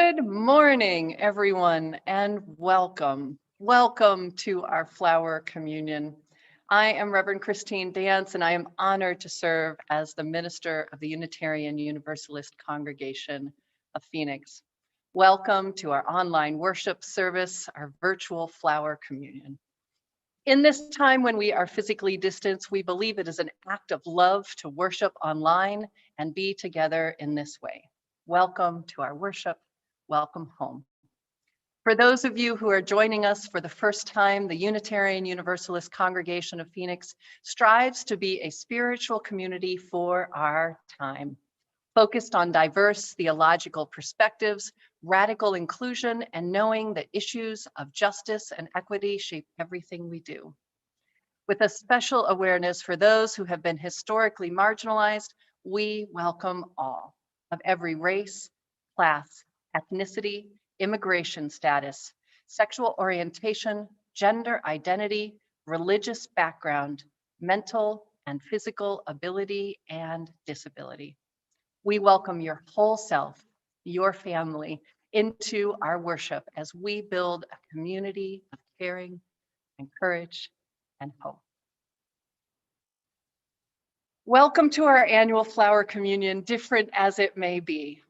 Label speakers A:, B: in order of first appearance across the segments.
A: Good morning, everyone, and welcome. Welcome to our flower communion. I am Reverend Christine Dance, and I am honored to serve as the minister of the Unitarian Universalist Congregation of Phoenix. Welcome to our online worship service, our virtual flower communion. In this time when we are physically distanced, we believe it is an act of love to worship online and be together in this way. Welcome to our worship. Welcome home. For those of you who are joining us for the first time, the Unitarian Universalist Congregation of Phoenix strives to be a spiritual community for our time, focused on diverse theological perspectives, radical inclusion, and knowing that issues of justice and equity shape everything we do. With a special awareness for those who have been historically marginalized, we welcome all of every race, class, ethnicity, immigration status, sexual orientation, gender identity, religious background, mental and physical ability and disability. We welcome your whole self, your family, into our worship as we build a community of caring and courage and hope. Welcome to our annual flower communion, different as it may be.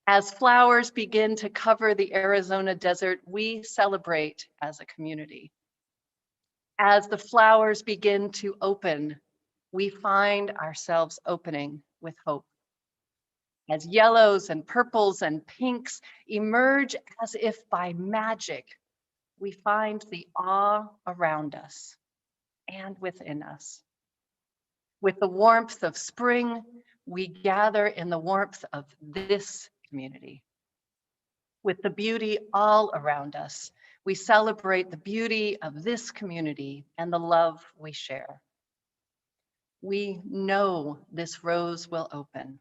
A: As flowers begin to cover the Arizona desert, we celebrate as a community. As the flowers begin to open, we find ourselves opening with hope. As yellows and purples and pinks emerge as if by magic, we find the awe around us and within us. With the warmth of spring, we gather in the warmth of this community. With the beauty all around us, we celebrate the beauty of this community and the love we share. We know this rose will open.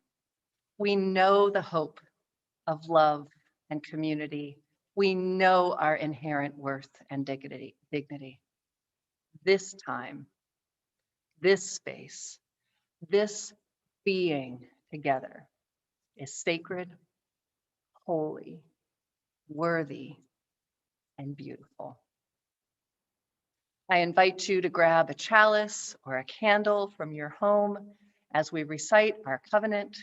A: We know the hope of love and community. We know our inherent worth and dignity. This time, this space, this being together is sacred, holy, worthy, and beautiful. I invite you to grab a chalice or a candle from your home as we recite our covenant,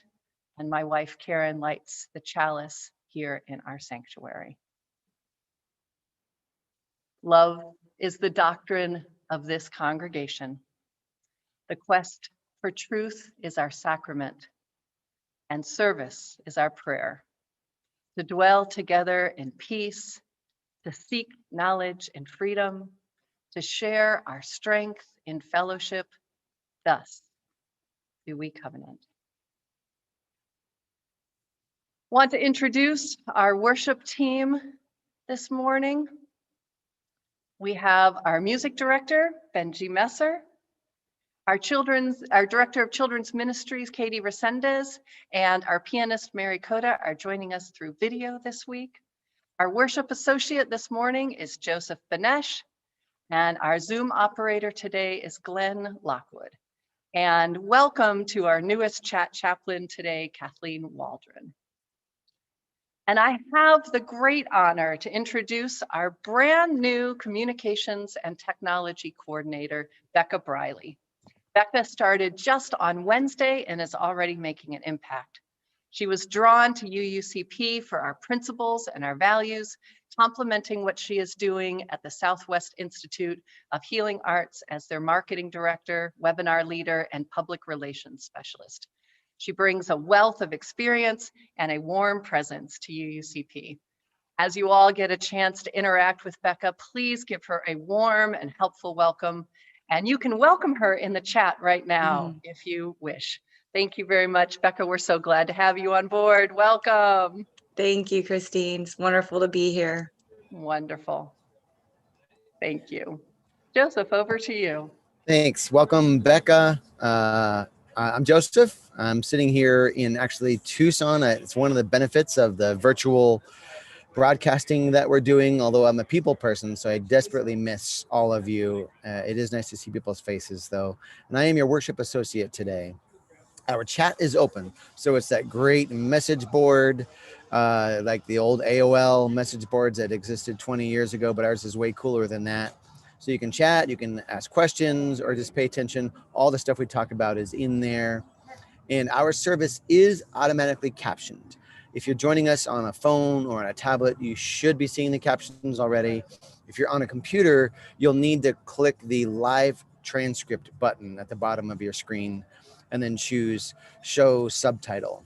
A: and my wife Karen lights the chalice here in our sanctuary. Love is the doctrine of this congregation. The quest for truth is our sacrament, and service is our prayer. To dwell together in peace, to seek knowledge and freedom, to share our strength in fellowship, thus do we covenant. Want to introduce our worship team this morning. We have our music director, Benji Messer, our director of children's ministries, Katie Resendez, and our pianist, Mary Coda, are joining us through video this week. Our worship associate this morning is Joseph Benesh, and our Zoom operator today is Glenn Lockwood. And welcome to our newest chat chaplain today, Kathleen Waldron. And I have the great honor to introduce our brand new communications and technology coordinator, Becca Briley. Becca started just on Wednesday and is already making an impact. She was drawn to UUCP for our principles and our values, complementing what she is doing at the Southwest Institute of Healing Arts as their marketing director, webinar leader, and public relations specialist. She brings a wealth of experience and a warm presence to UUCP. As you all get a chance to interact with Becca, please give her a warm and helpful welcome. And you can welcome her in the chat right now if you wish. Thank you very much, Becca. We're so glad to have you on board. Welcome.
B: Thank you, Christine. It's wonderful to be here.
A: Wonderful. Thank you. Joseph, over to you.
C: Thanks. Welcome, Becca. I'm Joseph. I'm sitting here in actually Tucson. It's one of the benefits of the virtual broadcasting that we're doing, although I'm a people person, so I desperately miss all of you. It is nice to see people's faces, though. And I am your worship associate today. Our chat is open, so it's that great message board like the old AOL message boards that existed 20 years ago, but ours is way cooler than that. So you can chat, you can ask questions, or just pay attention. All the stuff we talk about is in there. And our service is automatically captioned. If you're joining us on a phone or on a tablet, you should be seeing the captions already. If you're on a computer, you'll need to click the live transcript button at the bottom of your screen and then choose show subtitle.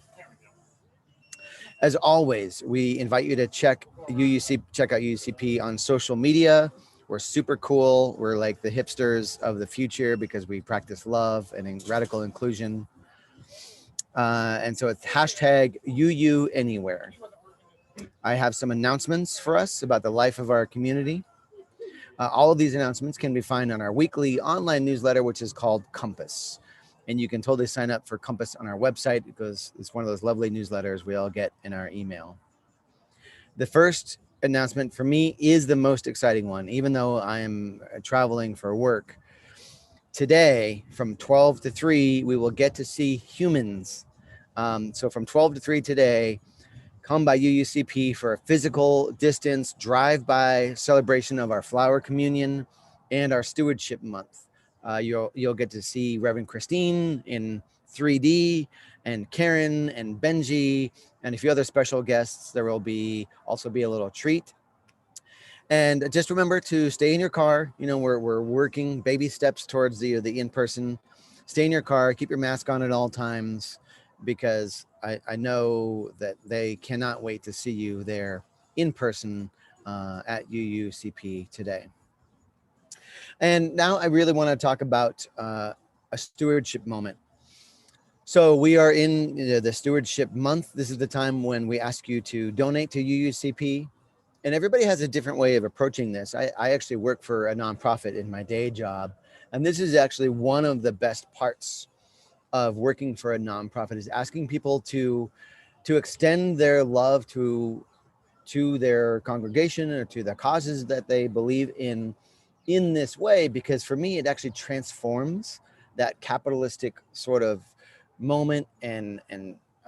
C: As always, we invite you to check out UUCP on social media. We're super cool. We're like the hipsters of the future because we practice love and radical inclusion. And so it's hashtag UU Anywhere. I have some announcements for us about the life of our community. All of these announcements can be found on our weekly online newsletter, which is called Compass. And you can totally sign up for Compass on our website because it's one of those lovely newsletters we all get in our email. The first announcement for me is the most exciting one, even though I am traveling for work. Today, from 12 to 3, we will get to see humans. So from 12 to 3 today, come by UUCP for a physical distance drive-by celebration of our flower communion and our stewardship month. You'll get to see Reverend Christine in 3D and Karen and Benji and a few other special guests. There will also be a little treat. And just remember to stay in your car. You know, we're working baby steps towards the in-person. Stay in your car, keep your mask on at all times, because I know that they cannot wait to see you there in person at UUCP today. And now I really want to talk about a stewardship moment. So we are in the stewardship month. This is the time when we ask you to donate to UUCP. And everybody has a different way of approaching this. I actually work for a nonprofit in my day job. And this is actually one of the best parts of working for a nonprofit, is asking people to extend their love to their congregation or to the causes that they believe in this way. Because for me, it actually transforms that capitalistic sort of moment and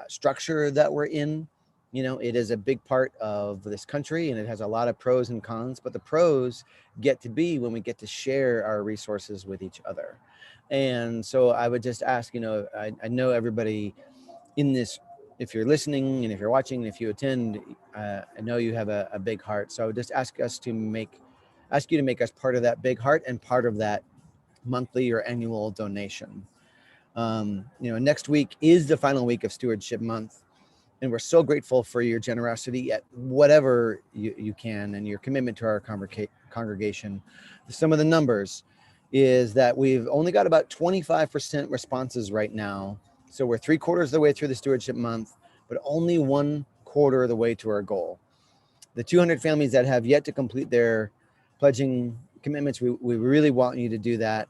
C: structure that we're in. You know, it is a big part of this country and it has a lot of pros and cons, but the pros get to be when we get to share our resources with each other. And so I would just ask, you know, I know everybody in this, if you're listening and if you're watching, if you attend, I know you have a big heart. So I would just ask you to make us part of that big heart and part of that monthly or annual donation. You know, next week is the final week of Stewardship Month. And we're so grateful for your generosity at whatever you can and your commitment to our congregation. Some of the numbers is that we've only got about 25% responses right now. So we're 3/4 of the way through the stewardship month, but only 1/4 of the way to our goal. The 200 families that have yet to complete their pledging commitments, we really want you to do that.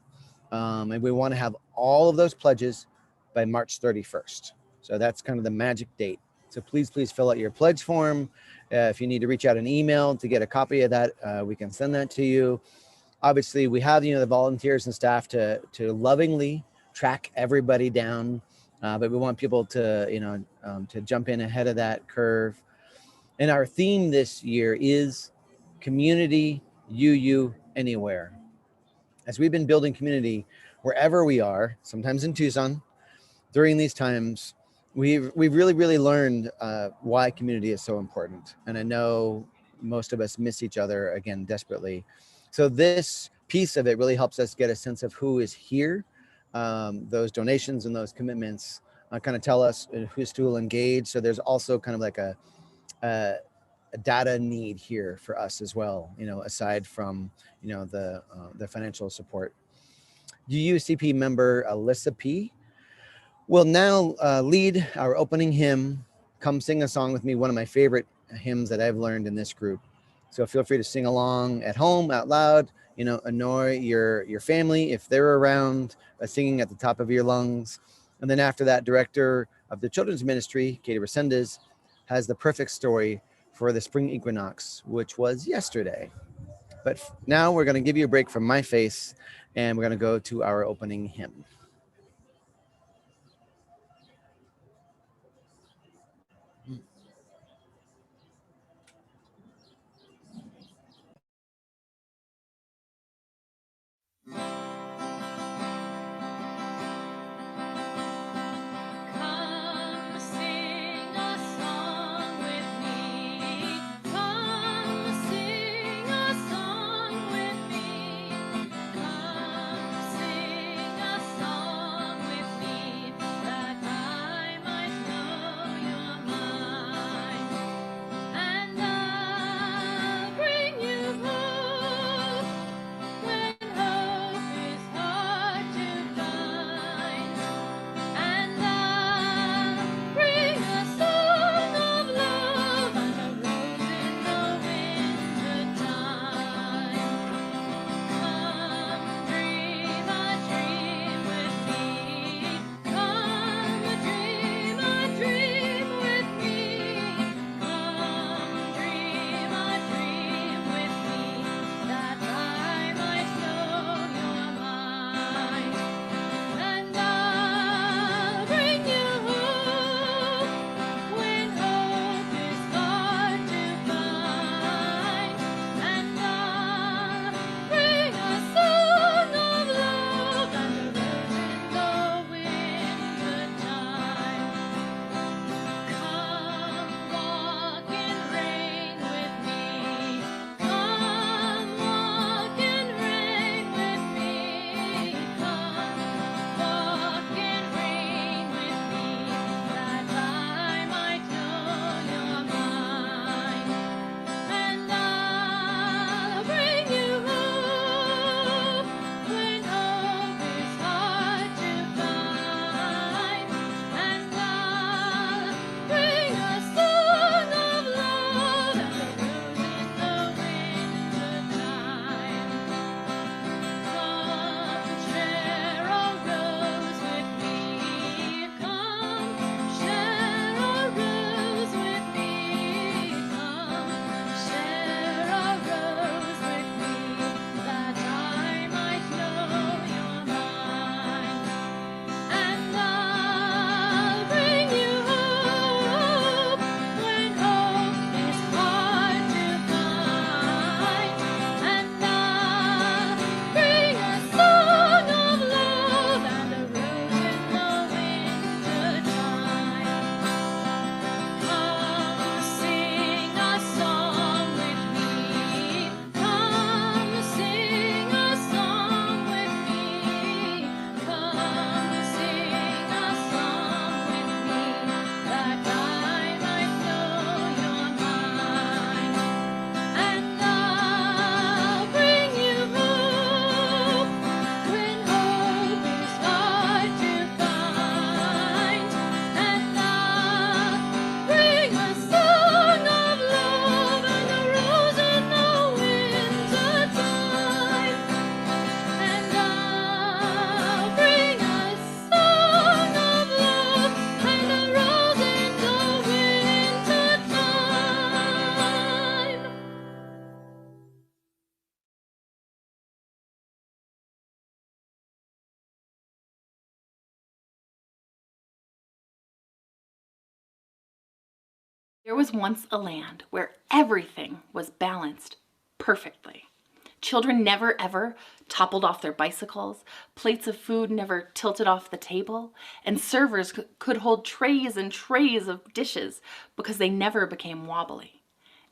C: And we want to have all of those pledges by March 31st. So that's kind of the magic date. So please fill out your pledge form. If you need to reach out an email to get a copy of that, we can send that to you. Obviously, we have, you know, the volunteers and staff to lovingly track everybody down, but we want people to, you know, to jump in ahead of that curve. And our theme this year is community UU anywhere. As we've been building community wherever we are, sometimes in Tucson, during these times, we've really learned why community is so important. And I know most of us miss each other again desperately. So this piece of it really helps us get a sense of who is here. Those donations and those commitments kind of tell us who's still engaged. So there's also kind of like a data need here for us as well, you know, aside from, you know, the financial support. UUCP member Alyssa P will now lead our opening hymn. Come sing a song with me, one of my favorite hymns that I've learned in this group. So feel free to sing along at home, out loud, you know, annoy your family if they're around, singing at the top of your lungs. And then after that, director of the children's ministry, Katie Resendez, has the perfect story for the spring equinox, which was yesterday. But now we're going to give you a break from my face and we're going to go to our opening hymn.
D: There was once a land where everything was balanced perfectly. Children never ever toppled off their bicycles, plates of food never tilted off the table, and servers could hold trays and trays of dishes because they never became wobbly.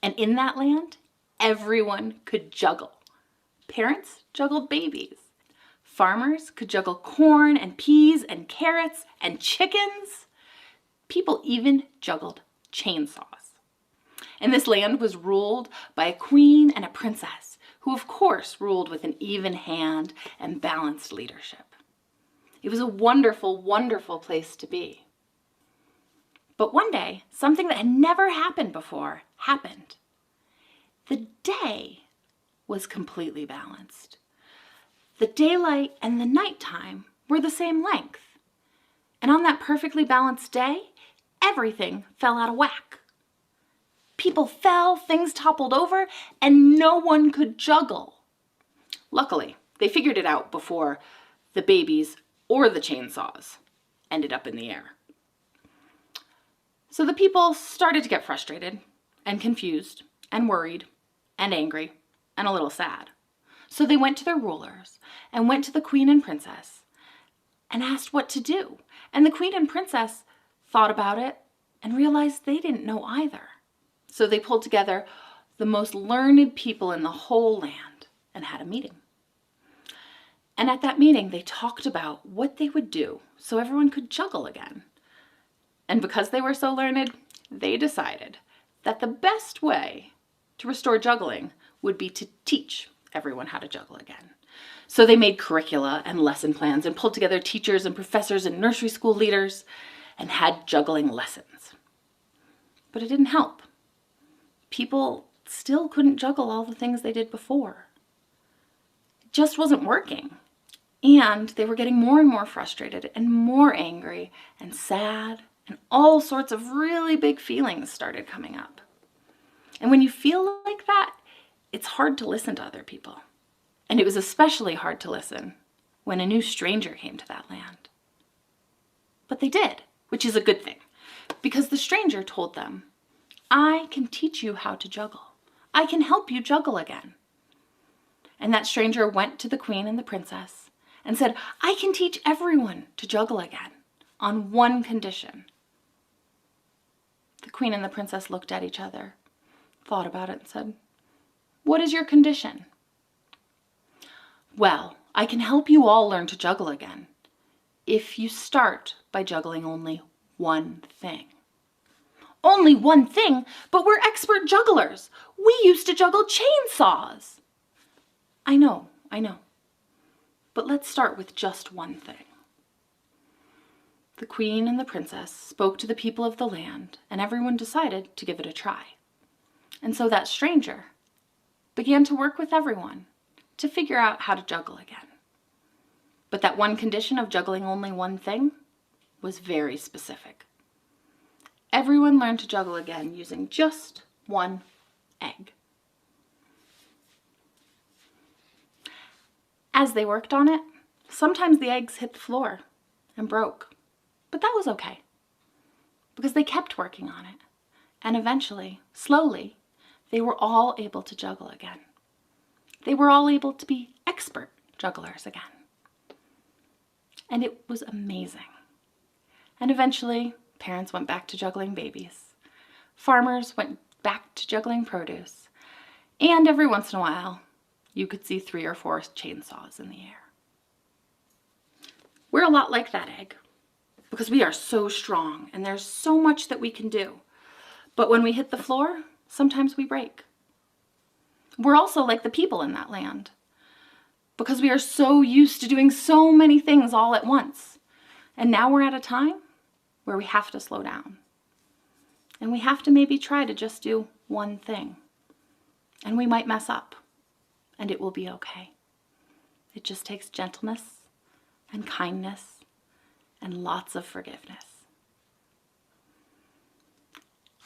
D: And in that land, everyone could juggle. Parents juggled babies. Farmers could juggle corn and peas and carrots and chickens. People even juggled chainsaws. And this land was ruled by a queen and a princess, who of course ruled with an even hand and balanced leadership. It was a wonderful, wonderful place to be. But one day, something that had never happened before happened. The day was completely balanced. The daylight and the nighttime were the same length. And on that perfectly balanced day, everything fell out of whack. People fell, things toppled over, and no one could juggle. Luckily, they figured it out before the babies or the chainsaws ended up in the air. So the people started to get frustrated and confused and worried and angry and a little sad. So they went to their rulers and went to the queen and princess and asked what to do. And the queen and princess thought about it and realized they didn't know either. So they pulled together the most learned people in the whole land and had a meeting. And at that meeting, they talked about what they would do so everyone could juggle again. And because they were so learned, they decided that the best way to restore juggling would be to teach everyone how to juggle again. So they made curricula and lesson plans and pulled together teachers and professors and nursery school leaders and had juggling lessons. But it didn't help. People still couldn't juggle all the things they did before. It just wasn't working. And they were getting more and more frustrated and more angry and sad, and all sorts of really big feelings started coming up. And when you feel like that, it's hard to listen to other people. And it was especially hard to listen when a new stranger came to that land. But they did, which is a good thing, because the stranger told them, "I can teach you how to juggle. I can help you juggle again." And that stranger went to the queen and the princess and said, "I can teach everyone to juggle again on one condition." The queen and the princess looked at each other, thought about it, and said, "What is your condition?" "Well, I can help you all learn to juggle again if you start by juggling only one thing." "Only one thing? But we're expert jugglers. We used to juggle chainsaws." I know. But let's start with just one thing." The queen and the princess spoke to the people of the land, and everyone decided to give it a try. And so that stranger began to work with everyone to figure out how to juggle again. But that one condition of juggling only one thing was very specific. Everyone learned to juggle again using just one egg. As they worked on it, sometimes the eggs hit the floor and broke. But that was okay, because they kept working on it. And eventually, slowly, they were all able to juggle again. They were all able to be expert jugglers again. And it was amazing. And eventually, parents went back to juggling babies. Farmers went back to juggling produce. And every once in a while, you could see 3 or 4 chainsaws in the air. We're a lot like that egg, because we are so strong and there's so much that we can do. But when we hit the floor, sometimes we break. We're also like the people in that land, because we are so used to doing so many things all at once. And now we're at a time where we have to slow down. And we have to maybe try to just do one thing. And we might mess up, and it will be okay. It just takes gentleness and kindness and lots of forgiveness.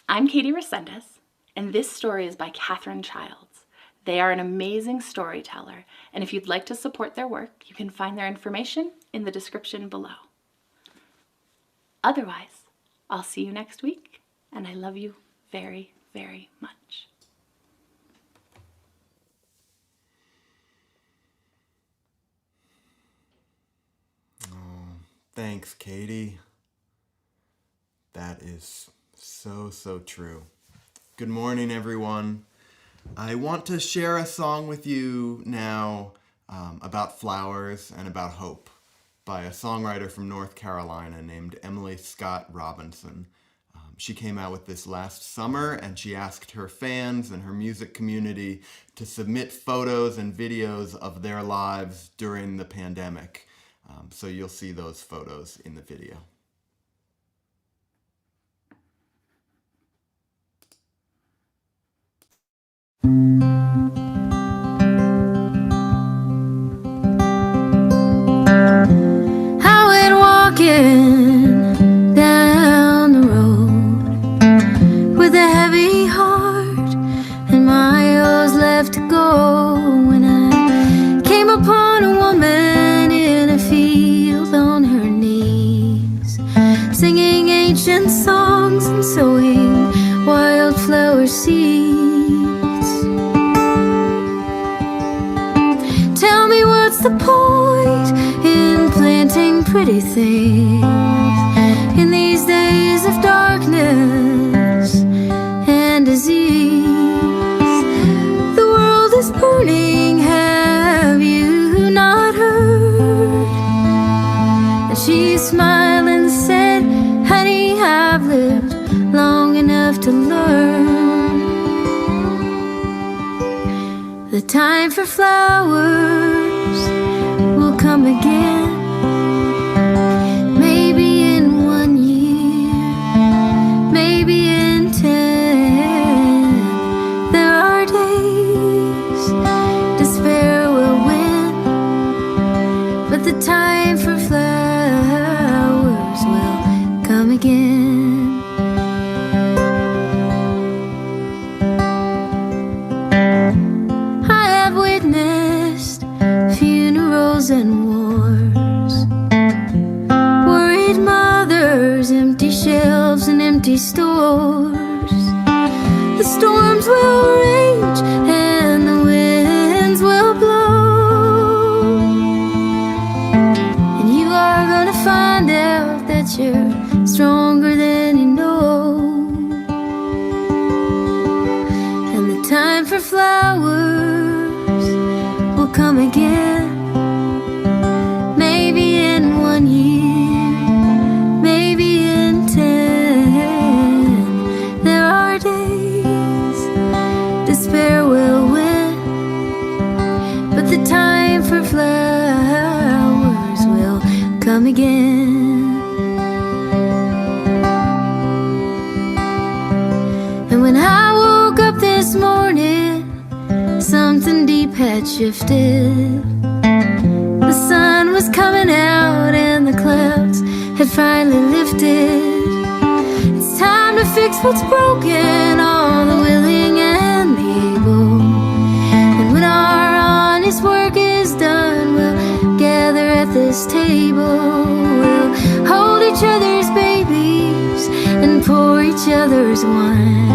D: I'm Katie Resendez, and this story is by Catherine Childs. They are an amazing storyteller, and if you'd like to support their work, you can find their information in the description below. Otherwise, I'll see you next week, and I love you very, very much.
E: Thanks, Katie. That is so true. Good morning, everyone. I want to share a song with you now about flowers and about hope by a songwriter from North Carolina named Emily Scott Robinson. She came out with this last summer, and she asked her fans and her music community to submit photos and videos of their lives during the pandemic. So you'll see those photos in the video.
F: I went walking down the road with a heavy heart and miles left to go when I came upon a woman in a field on her knees, singing ancient songs and sowing wildflower seeds. Tell me, what's the point in planting pretty things in these days of darkness and disease? The world is burning, have you not heard? And she smiled and said, honey, I've lived long enough to learn. The time for flowers will come again, maybe in 1 year, maybe in 10. There are days despair will win, but the time for flowers will come again. And wars, worried mothers, empty shelves and empty stores. The storms will rage and the winds will blow, and you are gonna find out that you're stronger than you know. And the time for flowers will come again, maybe in 1 year, maybe in 10. There are days despair will win, but the time for flowers will come again. And when I woke up this morning, something deep had shifted. The sun was coming out and the clouds had finally lifted. It's time to fix what's broken, all the willing and the able. And when our honest work is done, we'll gather at this table. We'll hold each other's babies and pour each other's wine,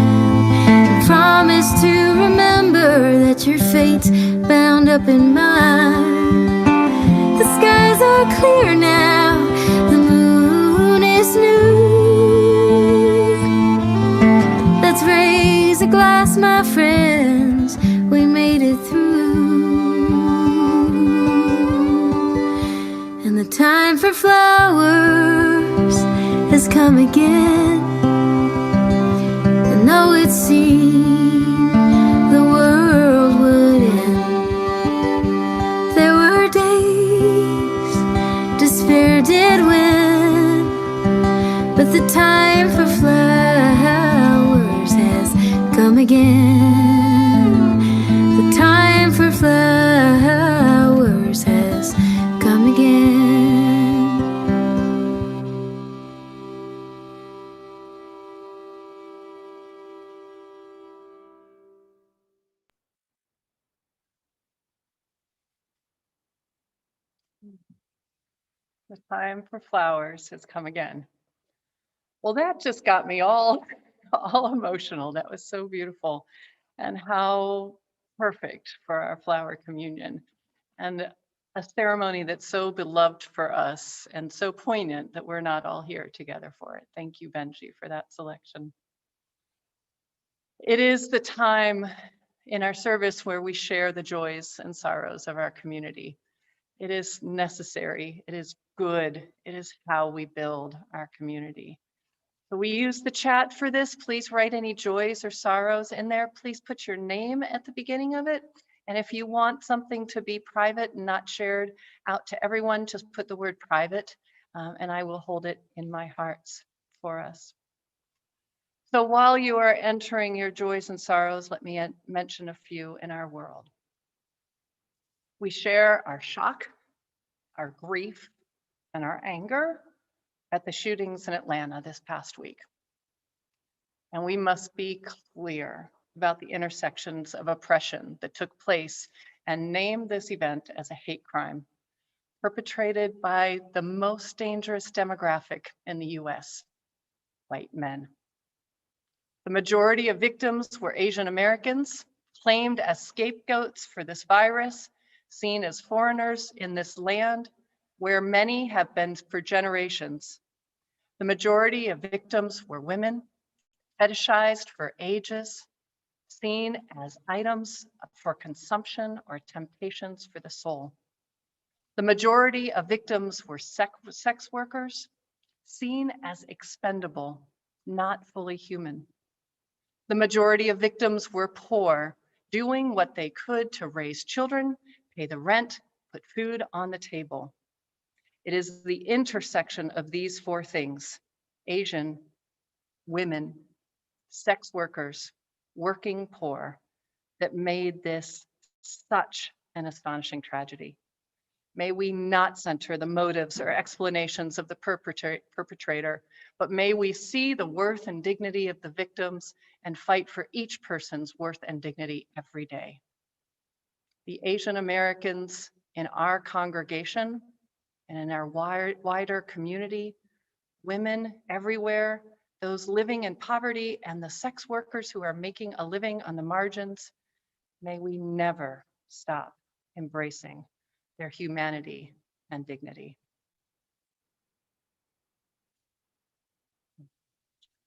F: and promise to remember that your fate's bound up in mine. The skies are clear now, the moon is new. Let's raise a glass, my friends, we made it through. And the time for flowers has come again. And though it seemed the world would end, there were days despair did win, but the time for flowers has come again. The time for flowers has come again.
A: The time for flowers has come again. Well, that just got me all all emotional. That was so beautiful. And how perfect for our flower communion. And a ceremony that's so beloved for us and so poignant that we're not all here together for it. Thank you, Benji, for that selection. It is the time in our service where we share the joys and sorrows of our community. It is necessary, it is good, it is how we build our community. So we use the chat for this. Please write any joys or sorrows in there. Please put your name at the beginning of it. And if you want something to be private and not shared out to everyone, just put the word private, and I will hold it in my hearts for us. So while you are entering your joys and sorrows, let me mention a few in our world. We share our shock, our grief, and our anger at the shootings in Atlanta this past week. And we must be clear about the intersections of oppression that took place and name this event as a hate crime perpetrated by the most dangerous demographic in the US, white men. The majority of victims were Asian Americans, claimed as scapegoats for this virus, seen as foreigners in this land where many have been for generations. The majority of victims were women, fetishized for ages, seen as items for consumption or temptations for the soul. The majority of victims were sex workers, seen as expendable, not fully human. The majority of victims were poor, doing what they could to raise children, pay the rent, put food on the table. It is the intersection of these four things: Asian, women, sex workers, working poor, that made this such an astonishing tragedy. May we not center the motives or explanations of the perpetrator, but may we see the worth and dignity of the victims and fight for each person's worth and dignity every day. The Asian Americans in our congregation and in our wider community, women everywhere, those living in poverty, and the sex workers who are making a living on the margins, may we never stop embracing their humanity and dignity.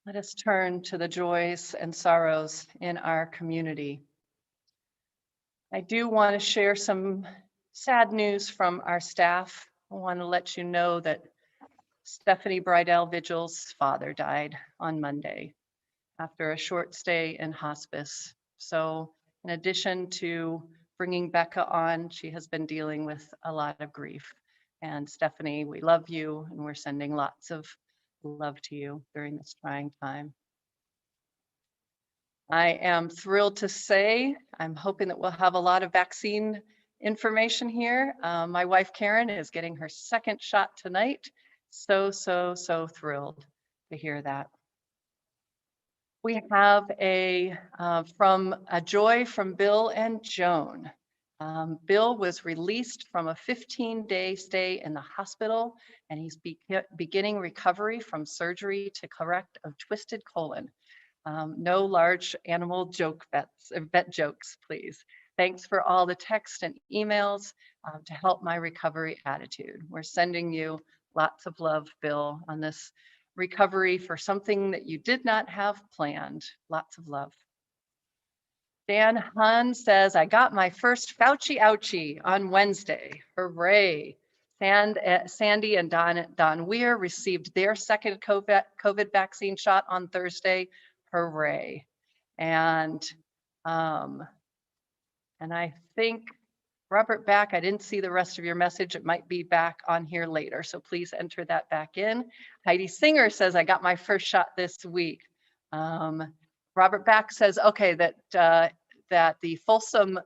A: Let us turn to the joys and sorrows in our community. I do want to share some sad news from our staff. I want to let you know that Stephanie Bridell Vigil's father died on Monday after a short stay in hospice. So in addition to bringing Becca on, she has been dealing with a lot of grief. And Stephanie, we love you, and we're sending lots of love to you during this trying time. I am thrilled to say, I'm hoping that we'll have a lot of vaccine information here. My wife, Karen, is getting her second shot tonight. So thrilled to hear that. We have from a joy from Bill and Joan. Bill was released from a 15-day stay in the hospital, and he's beginning recovery from surgery to correct a twisted colon. No large animal vet jokes, please. Thanks for all the text and emails to help my recovery attitude. We're sending you lots of love, Bill, on this recovery for something that you did not have planned. Lots of love. Dan Hun says, I got my first Fauci ouchie on Wednesday. Hooray. Sandy and Don Weir received their second COVID vaccine shot on Thursday. Hooray. And I think Robert back, I didn't see the rest of your message. It might be back on here later. So please enter that back in. Heidi Singer says, I got my first shot this week. Robert Back says, okay, that the Folsom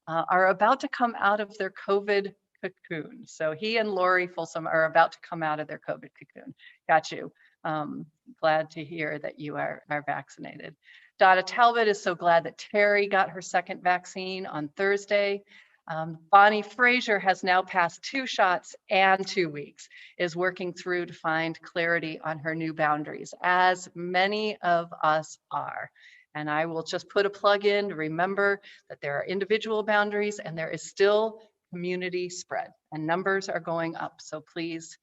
A: are about to come out of their COVID cocoon. So he and Lori Folsom are about to come out of their COVID cocoon. Got you. Glad to hear that you are vaccinated. Donna Talbot is so glad that Terry got her second vaccine on Thursday. Bonnie Frazier has now passed 2 shots and 2 weeks, is working through to find clarity on her new boundaries, as many of us are. And I will just put a plug in to remember that there are individual boundaries and there is still community spread, and numbers are going up. So please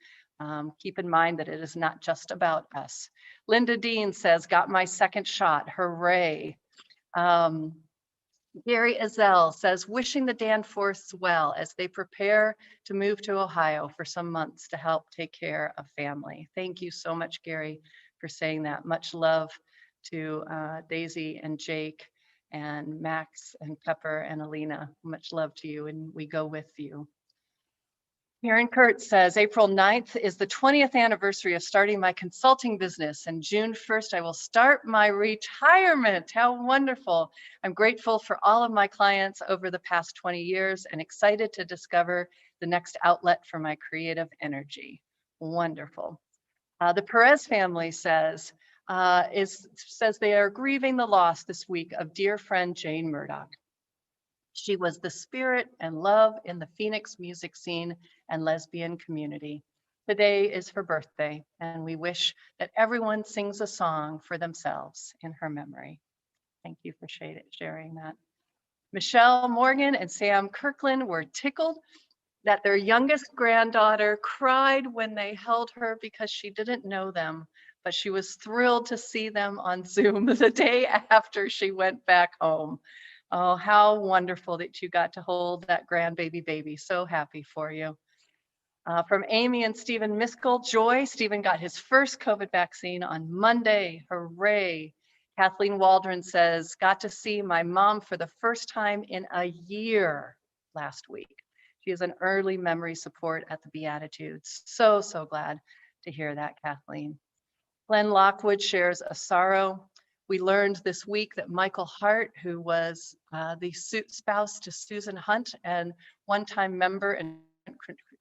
A: keep in mind that it is not just about us. Linda Dean says, got my 2nd shot, hooray. Gary Azell says, wishing the Danforths well as they prepare to move to Ohio for some months to help take care of family. Thank you so much, Gary, for saying that. Much love to Daisy and Jake and Max and Pepper and Alina. Much love to you, and we go with you. Karen Kurtz says, April 9th is the 20th anniversary of starting my consulting business, and June 1st, I will start my retirement. How wonderful. I'm grateful for all of my clients over the past 20 years and excited to discover the next outlet for my creative energy. Wonderful. The Perez family says they are grieving the loss this week of dear friend Jane Murdoch. She was the spirit and love in the Phoenix music scene and lesbian community. Today is her birthday, and we wish that everyone sings a song for themselves in her memory. Thank you for sharing that. Michelle Morgan and Sam Kirkland were tickled that their youngest granddaughter cried when they held her because she didn't know them, but she was thrilled to see them on Zoom the day after she went back home. Oh, how wonderful that you got to hold that grandbaby baby. So happy for you. From Amy and Stephen Miskell, joy. Stephen got his first COVID vaccine on Monday. Hooray. Kathleen Waldron says, got to see my mom for the first time in a year last week. She is an early memory support at the Beatitudes. So glad to hear that, Kathleen. Glenn Lockwood shares a sorrow. We learned this week that Michael Hart, who was the spouse to Susan Hunt and one-time member and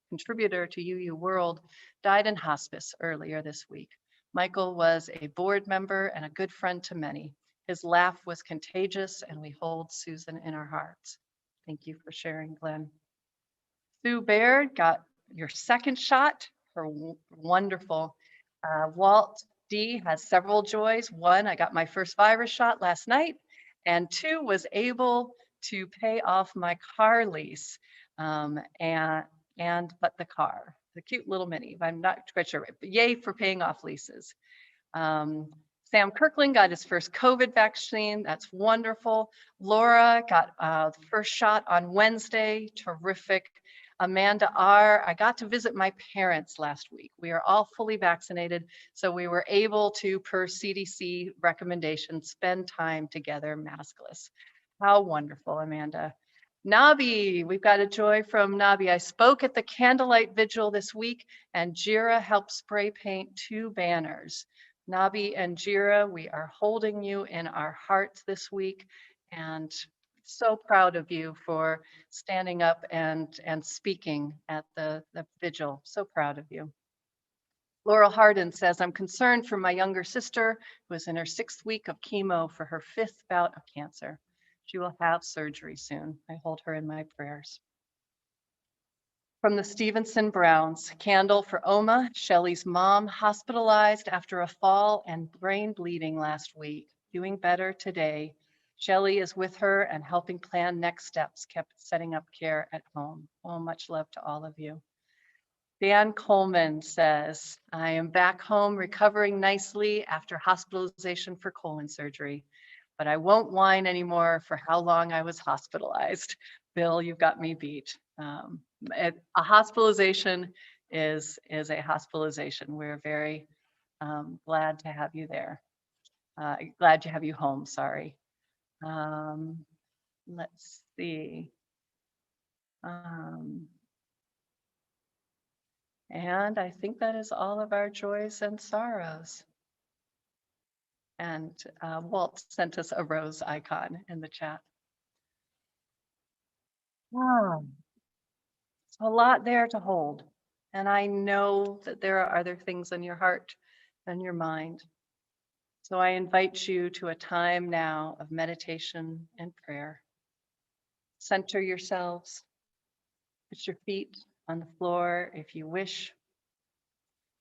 A: contributor to UU World, died in hospice earlier this week. Michael was a board member and a good friend to many. His laugh was contagious, and we hold Susan in our hearts. Thank you for sharing, Glenn. Sue Baird got your 2nd shot. Her wonderful. Walt D has several joys. 1, I got my first virus shot last night, and 2, was able to pay off my car lease but the car, the cute little Mini. I'm not quite sure, but yay for paying off leases. Sam Kirkland got his first COVID vaccine. That's wonderful. Laura got the first shot on Wednesday. Terrific. Amanda R., I got to visit my parents last week. We are all fully vaccinated, so we were able to, per CDC recommendations, spend time together maskless. How wonderful, Amanda. Nabi, we've got a joy from Nabi. I spoke at the candlelight vigil this week, and Jira helped spray paint 2 banners. Nabi and Jira, we are holding you in our hearts this week, and so proud of you for standing up and speaking at the vigil. So proud of you. Laurel Hardin says, I'm concerned for my younger sister who is in her 6th week of chemo for her 5th bout of cancer. She will have surgery soon. I hold her in my prayers. From the Stevenson Browns, candle for Oma, Shelley's mom, hospitalized after a fall and brain bleeding last week, doing better today. Shelley is with her and helping plan next steps, kept setting up care at home. Oh, much love to all of you. Dan Coleman says, I am back home recovering nicely after hospitalization for colon surgery, but I won't whine anymore for how long I was hospitalized. Bill, you've got me beat. A hospitalization is a hospitalization. We're very glad to have you there. Glad to have you home, sorry. Let's see. And I think that is all of our joys and sorrows. And Walt sent us a rose icon in the chat. Wow. A lot there to hold. And I know that there are other things in your heart and your mind. So I invite you to a time now of meditation and prayer. Center yourselves, Put your feet on the floor if you wish.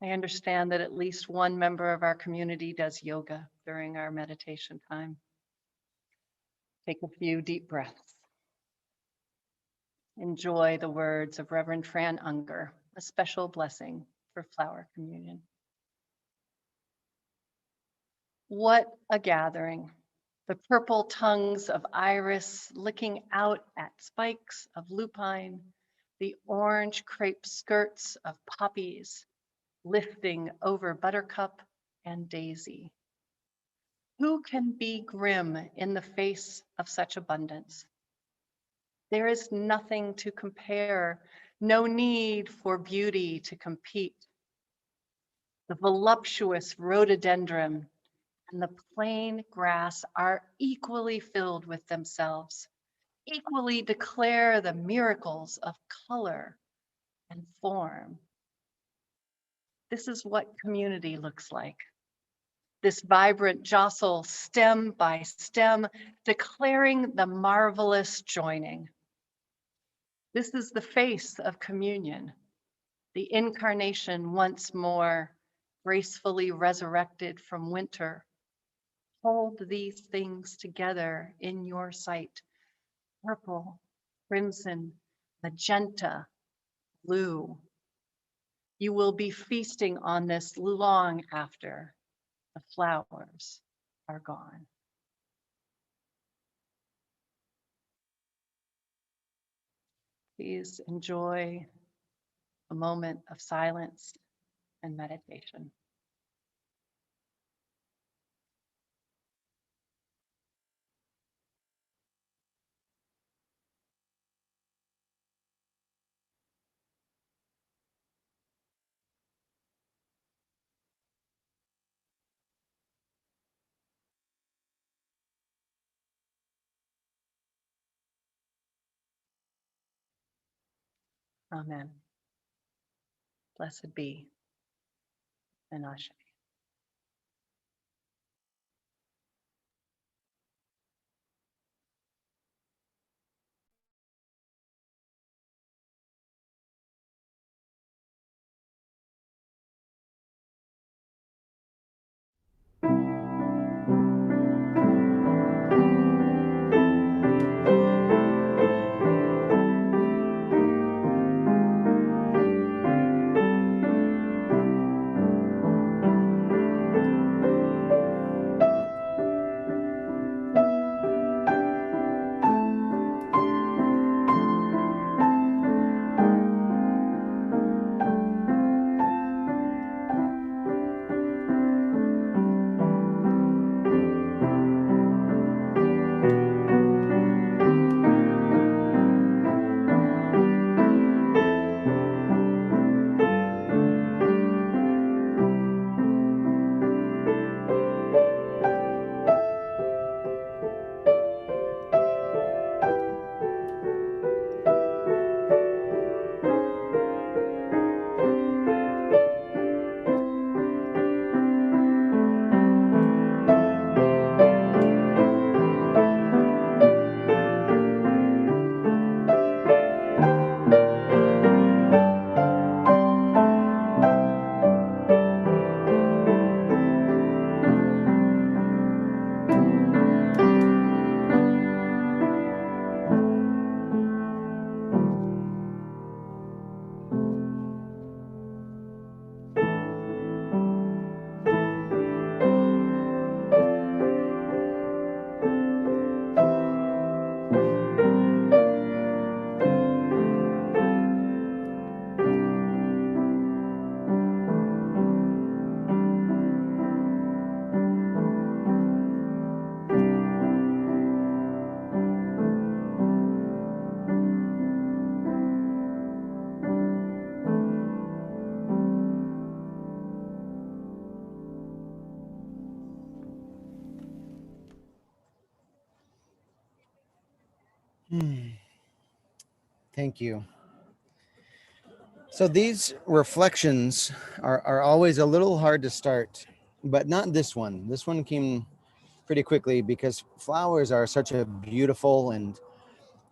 A: I understand that at least one member of our community does yoga during our meditation time. Take a few deep breaths. Enjoy the words of Reverend Fran Unger, a special blessing for Flower Communion. What a gathering. The purple tongues of iris licking out at spikes of lupine, the orange crepe skirts of poppies lifting over buttercup and daisy. Who can be grim in the face of such abundance? There is nothing to compare, no need for beauty to compete. The voluptuous rhododendron and the plain grass are equally filled with themselves, equally declare the miracles of color and form. This is what community looks like. This vibrant jostle stem by stem, declaring the marvelous joining. This is the face of communion, the incarnation once more, gracefully resurrected from winter. Hold these things together in your sight: purple, crimson, magenta, blue. You will be feasting on this long after the flowers are gone. Please enjoy a moment of silence and meditation. Amen. Blessed be, and Ashe.
C: Thank you. So these reflections are always a little hard to start, but not this one. This one came pretty quickly because flowers are such a beautiful and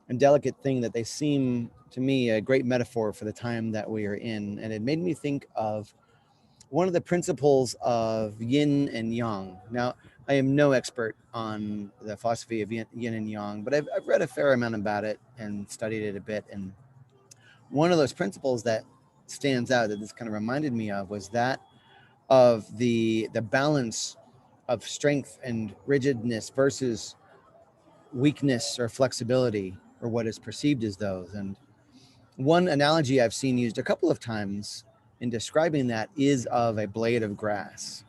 C: and delicate thing that they seem to me a great metaphor for the time that we are in. And it made me think of one of the principles of yin and yang. Now, I am no expert on the philosophy of yin and yang, but I've read a fair amount about it and studied it a bit. And one of those principles that stands out that this kind of reminded me of was that of the balance of strength and rigidness versus weakness or flexibility, or what is perceived as those. And one analogy I've seen used a couple of times in describing that is of a blade of grass.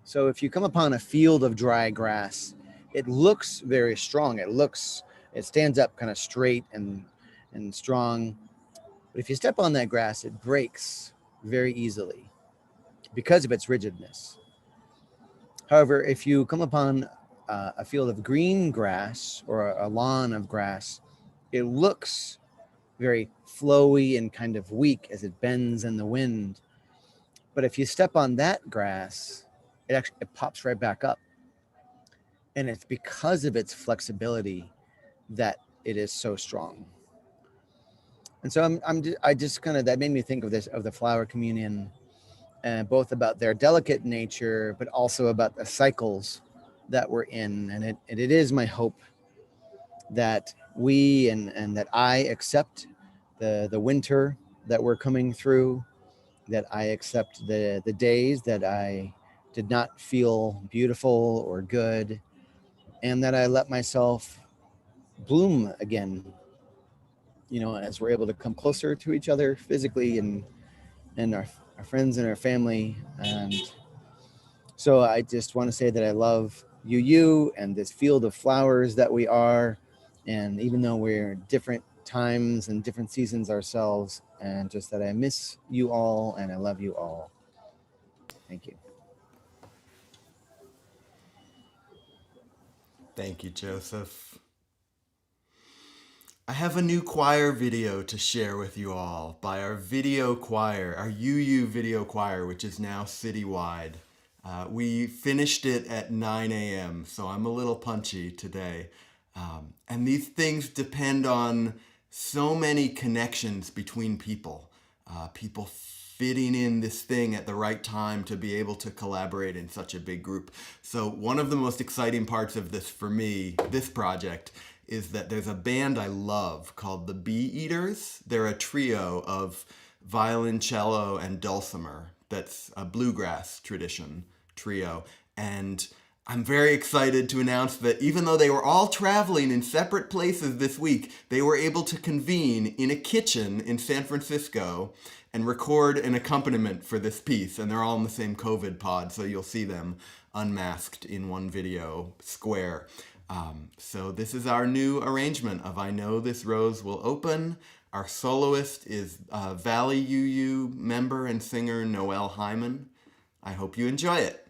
C: So if you come upon a field of dry grass, it looks very strong. It stands up kind of straight and strong. But if you step on that grass, it breaks very easily because of its rigidness. However, if you come upon a field of green grass or a lawn of grass, it looks very flowy and kind of weak as it bends in the wind. But if you step on that grass, it pops right back up. And it's because of its flexibility that it is so strong. And so I just kind of, that made me think of the flower communion, both about their delicate nature, but also about the cycles that we're in. And it is my hope that we and that I accept the winter that we're coming through, that I accept the days that I did not feel beautiful or good, and that I let myself bloom again, as we're able to come closer to each other physically and our friends and our family. And so I just want to say that I love UU and this field of flowers that we are. And even though we're different times and different seasons ourselves, and just that I miss you all and I love you all. Thank you.
E: Thank you, Joseph. I have a new choir video to share with you all by our video choir, our UU video choir, which is now citywide. We finished it at 9 a.m., so I'm a little punchy today. And these things depend on so many connections between people, people fitting in this thing at the right time to be able to collaborate in such a big group. So one of the most exciting parts of this for me, this project, is that there's a band I love called the Bee Eaters. They're a trio of violoncello and dulcimer. That's a bluegrass tradition trio. And I'm very excited to announce that even though they were all traveling in separate places this week, they were able to convene in a kitchen in San Francisco and record an accompaniment for this piece. And they're all in the same COVID pod, so you'll see them unmasked in one video square. So this is our new arrangement of I Know This Rose Will Open. Our soloist is Valley UU member and singer Noelle Hyman. I hope you enjoy it.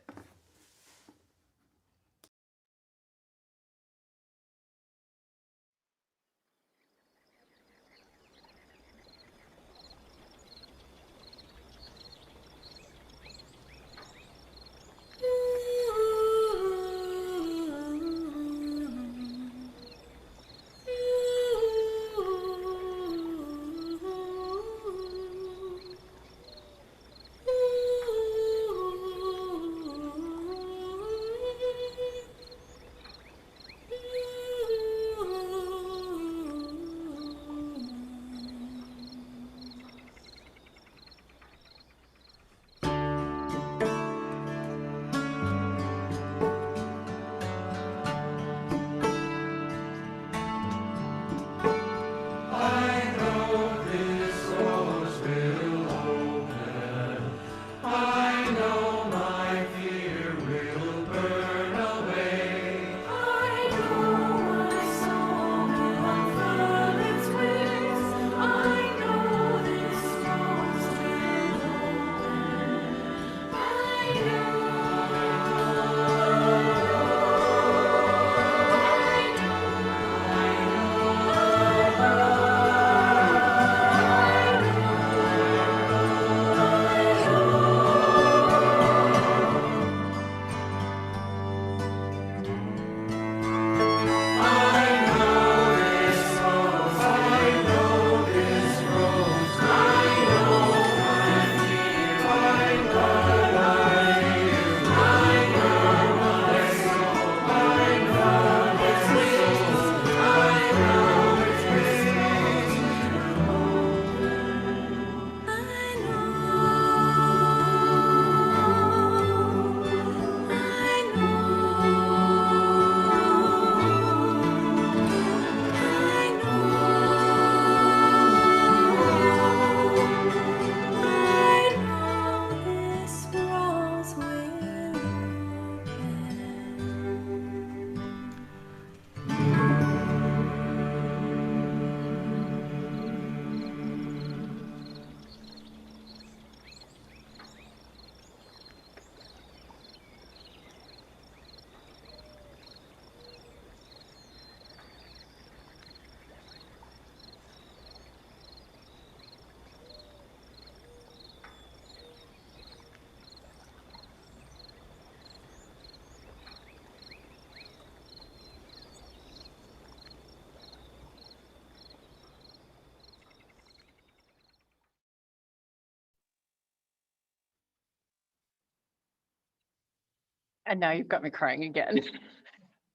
A: And now you've got me crying again.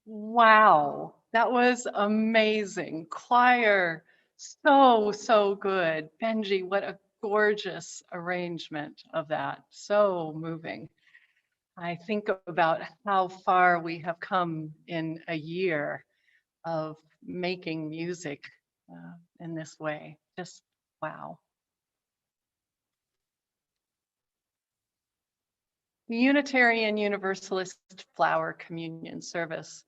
A: Wow, that was amazing. Choir, so good. Benji, what a gorgeous arrangement of that. So moving. I think about how far we have come in a year of making music in this way. Just wow. The Unitarian Universalist Flower Communion service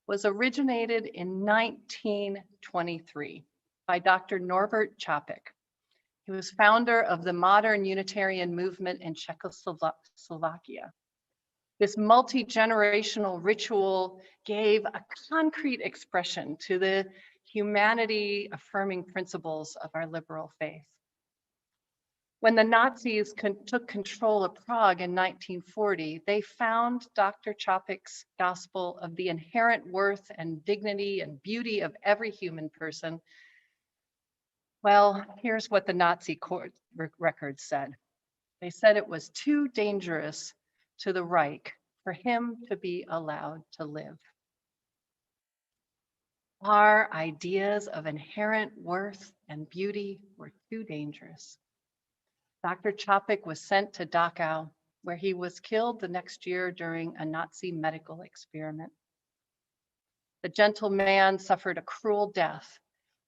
A: was originated in 1923 by Dr. Norbert Čapek. He was founder of the modern Unitarian movement in Czechoslovakia. This multi-generational ritual gave a concrete expression to the humanity-affirming principles of our liberal faith. When the Nazis took control of Prague in 1940, they found Dr. Čapek's gospel of the inherent worth and dignity and beauty of every human person. Well, here's what the Nazi court records said. They said it was too dangerous to the Reich for him to be allowed to live. Our ideas of inherent worth and beauty were too dangerous. Dr. Čapek was sent to Dachau, where he was killed the next year during a Nazi medical experiment. The gentle man suffered a cruel death,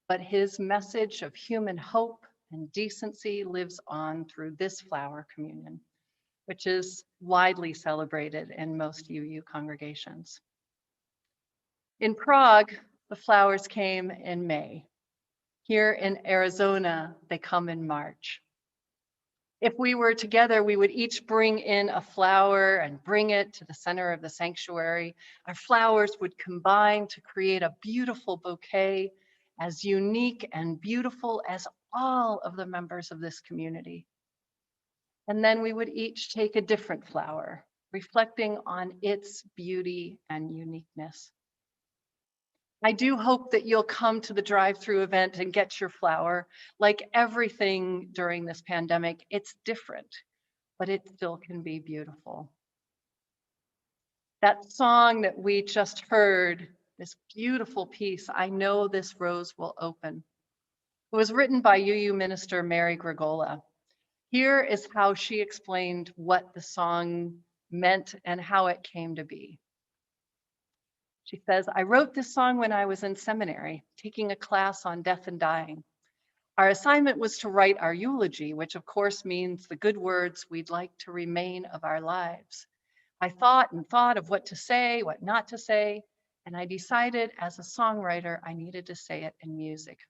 A: but his message of human hope and decency lives on through this flower communion, which is widely celebrated in most UU congregations. In Prague, the flowers came in May. Here in Arizona, they come in March. If we were together, we would each bring in a flower and bring it to the center of the sanctuary. Our flowers would combine to create a beautiful bouquet, as unique and beautiful as all of the members of this community. And then we would each take a different flower, reflecting on its beauty and uniqueness. I do hope that you'll come to the drive-through event and get your flower. Like everything during this pandemic, it's different, but it still can be beautiful. That song that we just heard, this beautiful piece, I Know This Rose Will Open, it was written by UU minister Mary Gregola. Here is how she explained what the song meant and how it came to be. She says, I wrote this song when I was in seminary, taking a class on death and dying. Our assignment was to write our eulogy, which of course means the good words we'd like to remain of our lives. I thought of what to say, what not to say, and I decided as a songwriter, I needed to say it in music.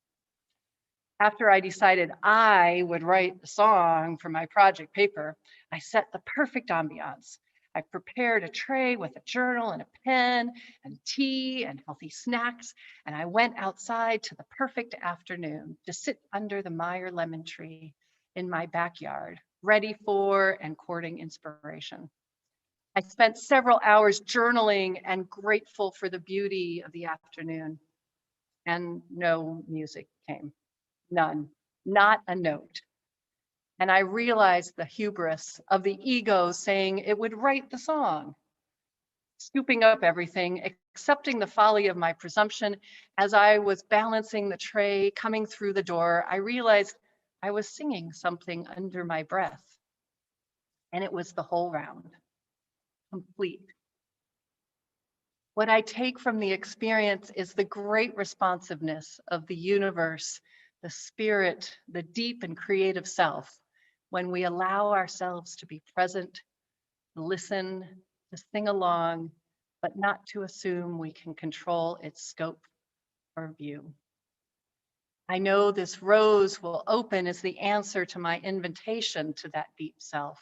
A: After I decided I would write the song for my project paper, I set the perfect ambiance. I prepared a tray with a journal and a pen and tea and healthy snacks, and I went outside to the perfect afternoon to sit under the Meyer lemon tree in my backyard, ready for and courting inspiration. I spent several hours journaling and grateful for the beauty of the afternoon, and no music came, none, not a note. And I realized the hubris of the ego saying it would write the song. Scooping up everything, accepting the folly of my presumption, as I was balancing the tray, coming through the door, I realized I was singing something under my breath. And it was the whole round, complete. What I take from the experience is the great responsiveness of the universe, the spirit, the deep and creative self, when we allow ourselves to be present, to listen, to sing along, but not to assume we can control its scope or view. I know this rose will open is the answer to my invitation to that deep self.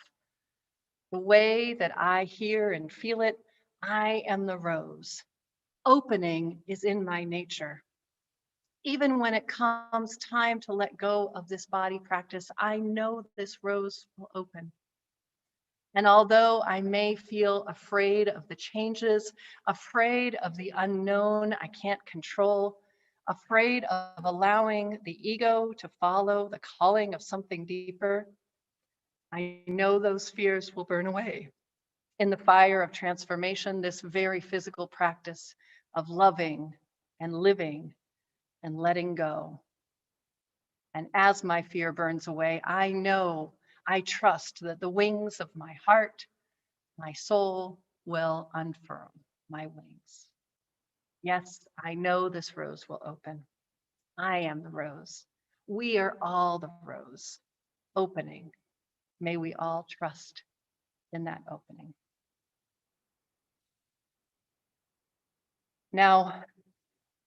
A: The way that I hear and feel it, I am the rose. Opening is in my nature. Even when it comes time to let go of this body practice, I know this rose will open. And although I may feel afraid of the changes, afraid of the unknown I can't control, afraid of allowing the ego to follow the calling of something deeper, I know those fears will burn away. in the fire of transformation, this very physical practice of loving and living and letting go. And as my fear burns away, I know, I trust that the wings of my heart, my soul will unfurl my wings. Yes, I know this rose will open. I am the rose. We are all the rose opening. May we all trust in that opening. Now,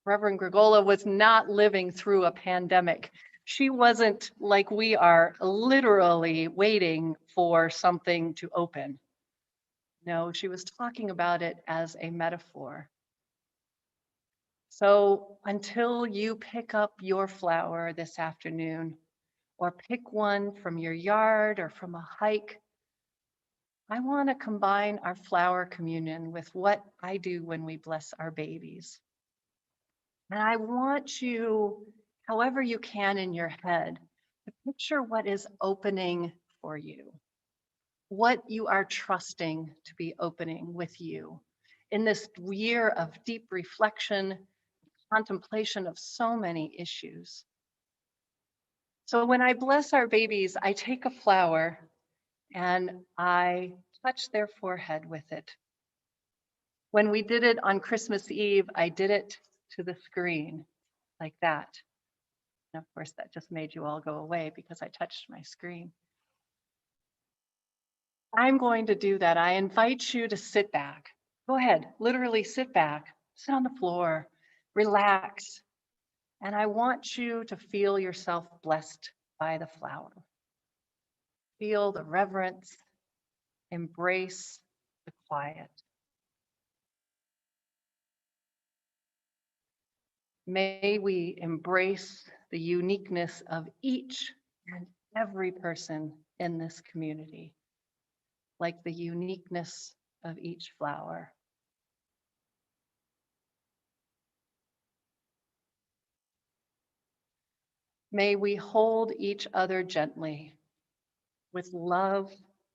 A: Reverend Grigola was not living through a pandemic. She wasn't like we are, literally waiting for something to open. No, she was talking about it as a metaphor. So until you pick up your flower this afternoon, or pick one from your yard or from a hike, I want to combine our flower communion with what I do when we bless our babies. And I want you, however you can in your head, to picture what is opening for you, what you are trusting to be opening with you in this year of deep reflection, contemplation of so many issues. So when I bless our babies, I take a flower and I touch their forehead with it. When we did it on Christmas Eve, I did it to the screen like that. And of course, that just made you all go away because I touched my screen. I'm going to do that. I invite you to sit back. Go ahead, literally sit back, sit on the floor, relax. And I want you to feel yourself blessed by the flower. Feel the reverence, embrace the quiet. May we embrace the uniqueness of each and every person in this community, like the uniqueness of each flower. May we hold each other gently with love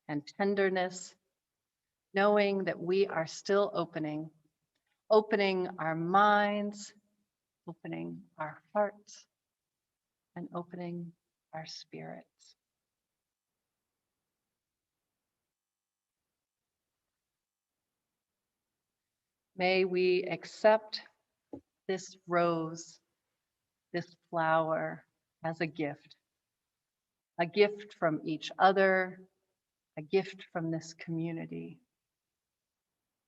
A: and tenderness, knowing that we are still opening our minds, opening our hearts, and opening our spirits. May we accept this rose, this flower, as a gift from each other, a gift from this community.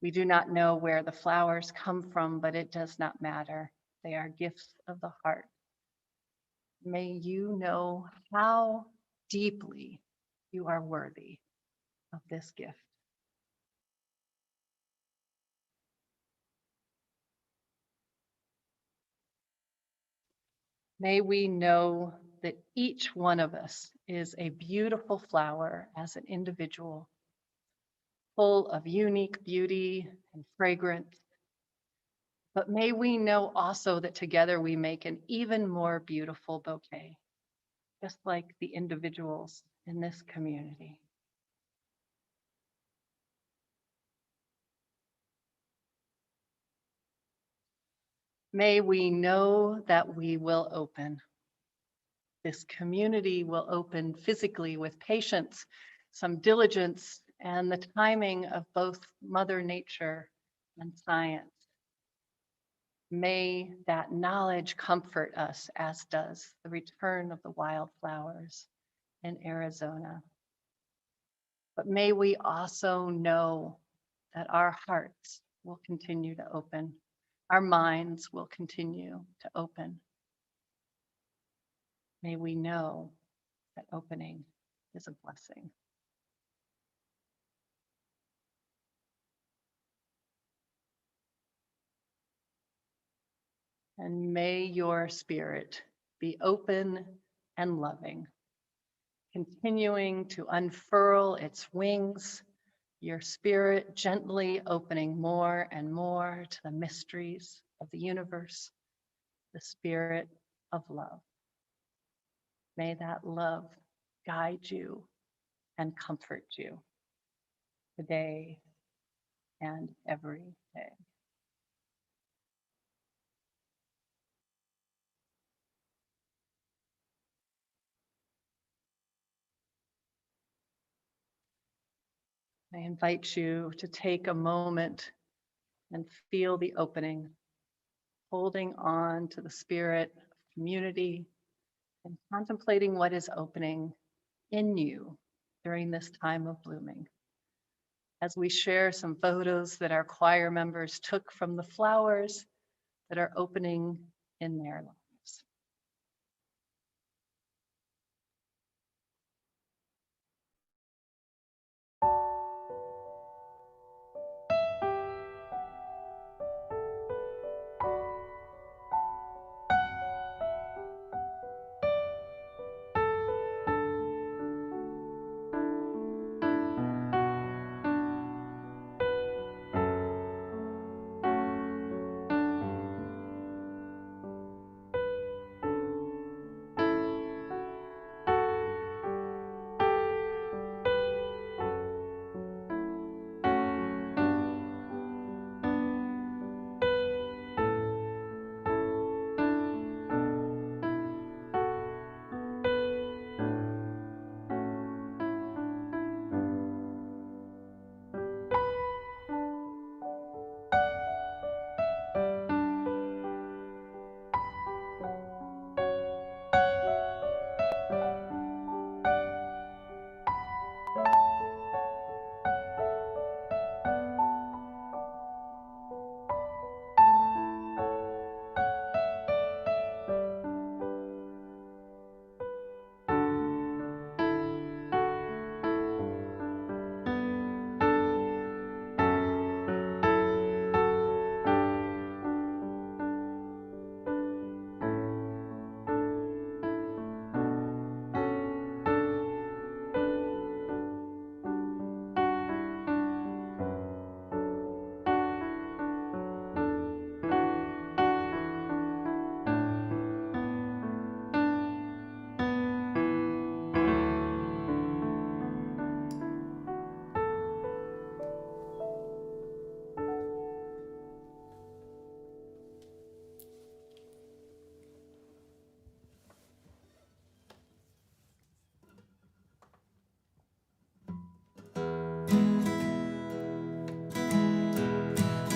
A: We do not know where the flowers come from, but it does not matter. They are gifts of the heart. May you know how deeply you are worthy of this gift. May we know that each one of us is a beautiful flower as an individual, full of unique beauty and fragrance. But may we know also that together we make an even more beautiful bouquet, just like the individuals in this community. May we know that we will open. This community will open physically with patience, some diligence, and the timing of both Mother Nature and science. May that knowledge comfort us, as does the return of the wildflowers in Arizona. But may we also know that our hearts will continue to open, our minds will continue to open. May we know that opening is a blessing. And may your spirit be open and loving, continuing to unfurl its wings, your spirit gently opening more and more to the mysteries of the universe, the spirit of love. May that love guide you and comfort you today and every day. I invite you to take a moment and feel the opening, holding on to the spirit of community and contemplating what is opening in you during this time of blooming. As we share some photos that our choir members took from the flowers that are opening in their lives.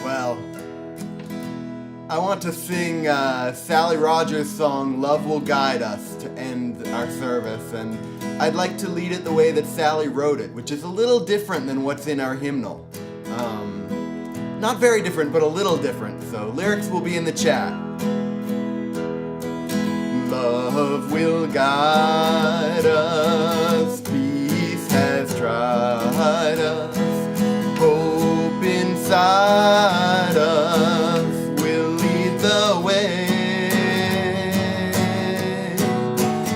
E: Well, I want to sing Sally Rogers' song, Love Will Guide Us, to end our service, and I'd like to lead it the way that Sally wrote it, which is a little different than what's in our hymnal. Not very different, but a little different, so lyrics will be in the chat. Love will guide us, peace has tried us, hope inside us will lead the way.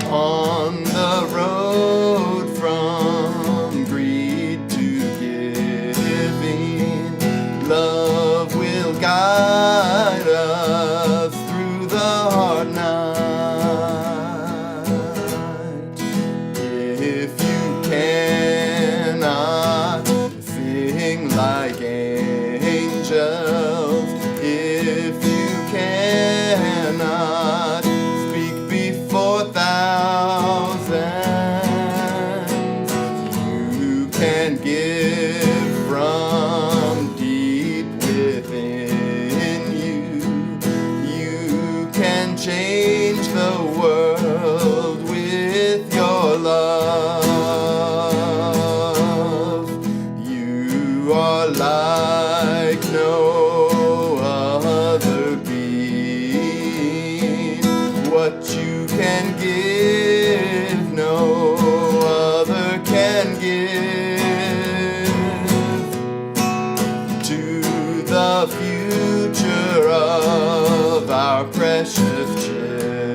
E: On the road from greed to giving, love will guide us through the hard night. If you cannot sing like angels, if you cannot speak before thousands, you can give from deep within you. You can change the world with your love. You are like no other being. What you can give, no other can give. To the future of our precious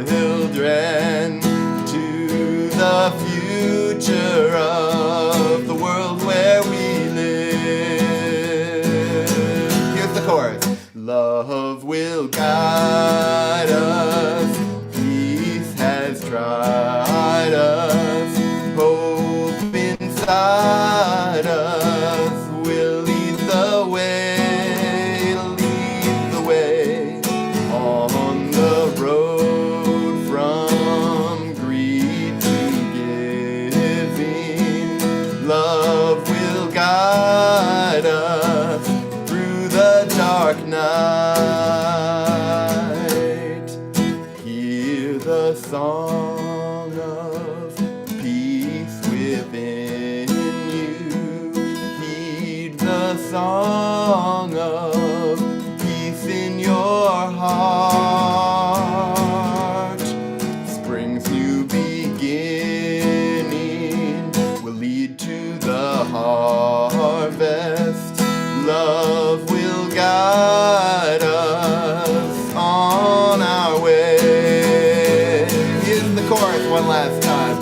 E: children, to the future of the world where we live. Here's the chorus. Love will guide us, peace has tried us, hope inside us will lead the way. song of peace within you. Heed the song of peace in your heart. Spring's new beginning will lead to the harvest. Love will guide us on our way. Here's the chorus one last time.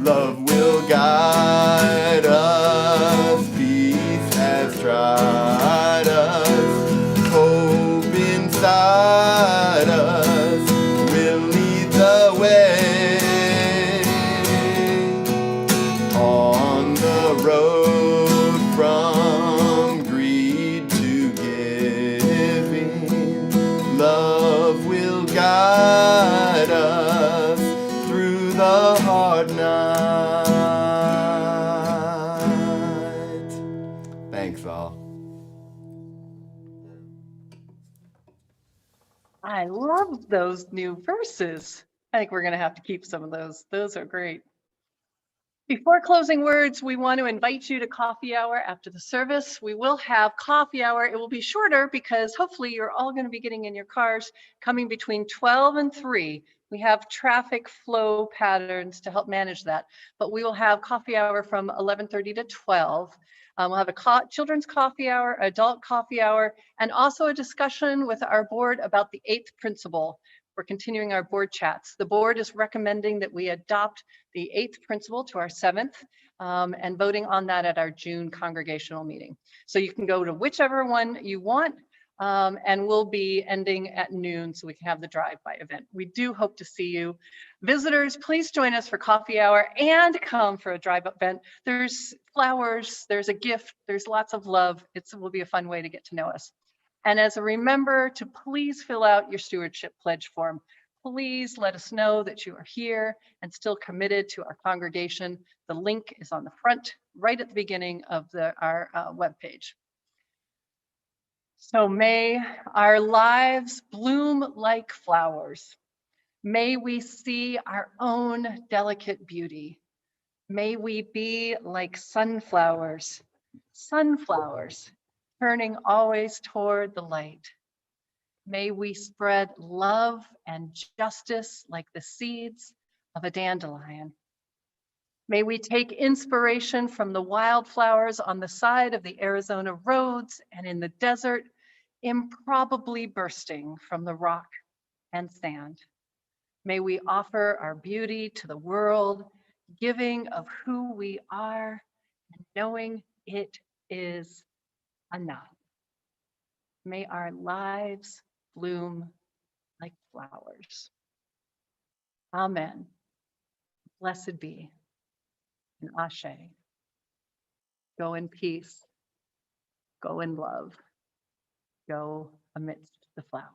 E: Love will guide us. Peace has tried us. Hope inside us will lead the way. On the road from greed to giving, love will guide us through the hard night. Thanks all.
A: I love those new verses. I think we're going to have to keep some of those. Those are great. Before closing words, we want to invite you to coffee hour after the service. We will have coffee hour. It will be shorter because hopefully you're all going to be getting in your cars coming between 12 and 3. We have traffic flow patterns to help manage that, but we will have coffee hour from 11:30 to 12. We'll have a children's coffee hour, adult coffee hour, and also a discussion with our board about the 8th principle. We're continuing our board chats. The board is recommending that we adopt the 8th principle to our 7th and voting on that at our June congregational meeting. So you can go to whichever one you want and we'll be ending at noon so we can have the drive-by event. We do hope to see you. Visitors, please join us for coffee hour and come for a drive-up event. There's flowers, there's a gift, there's lots of love. It will be a fun way to get to know us. And as a remember to please fill out your stewardship pledge form. Please let us know that you are here and still committed to our congregation. The link is on the front, right at the beginning of our webpage. So may our lives bloom like flowers. May we see our own delicate beauty. May we be like sunflowers, turning always toward the light. May we spread love and justice like the seeds of a dandelion. May we take inspiration from the wildflowers on the side of the Arizona roads and in the desert, improbably bursting from the rock and sand. May we offer our beauty to the world, giving of who we are and knowing it is enough. May our lives bloom like flowers. Amen. Blessed be. And Ashe. Go in peace. Go in love. Go amidst the flowers.